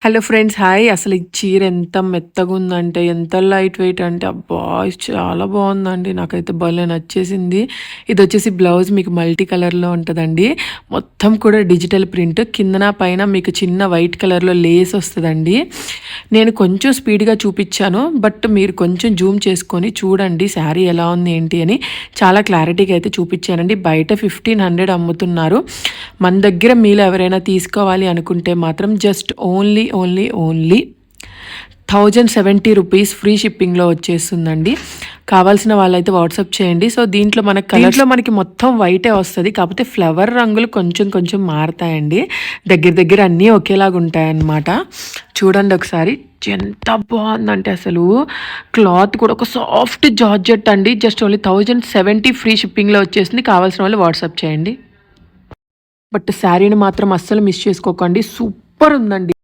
Hello friends hi. అసలు ఈ చీర ఎంత మెత్తగుందంటే, ఎంత లైట్ వెయిట్ అంటే అబ్బా! చాలా బావుందండి. నాకైతే భలే నచ్చేసింది. ఇదొచ్చేసి బ్లౌజ్ మీకు మల్టీ కలర్‌లో ఉంటదండి. మొత్తం కూడా డిజిటల్ ప్రింట్. కిందన పైన మీకు చిన్న వైట్ కలర్‌లో లేస్ వస్తదండి. నేను కొంచెం స్పీడ్‌గా చూపిచ్చాను. బట్ మీరు కొంచెం జూమ్ చేసుకొని చూడండి శారీ ఎలా ఉంది ఏంటి అని. చాలా క్లారిటీగా అయితే చూపిచ్చానండి. బయట 1500 అమ్ముతున్నారు. మన దగ్గర మీలో ఎవరైనా తీసుకోవాలి అనుకుంటే మాత్రం జస్ట్ ఓన్లీ 1070 రూపీస్ ఫ్రీ షిప్పింగ్‌లో వచ్చేస్తుందండి. కావాల్సిన వాళ్ళైతే వాట్సాప్ చేయండి. సో, దీంట్లో మనకి మొత్తం వైటే వస్తది. కాకపోతే ఫ్లవర్ రంగులు కొంచెం కొంచెం మారతాయండి. దగ్గర దగ్గర అన్నీ ఒకేలాగా ఉంటాయన్నమాట. చూడండి ఒకసారి. ఎంత బావుందంటే అసలు క్లాత్ కూడా ఒక సాఫ్ట్ జార్జెట్ అండి. జస్ట్ ఓన్లీ 1070 ఫ్రీ షిప్పింగ్‌లో వచ్చేసింది. కావాల్సిన వాళ్ళు వాట్సాప్ చేయండి. బట్ శారీని మాత్రం అస్సలు మిస్ చేసుకోకండి. సూపర్ ఉందండి.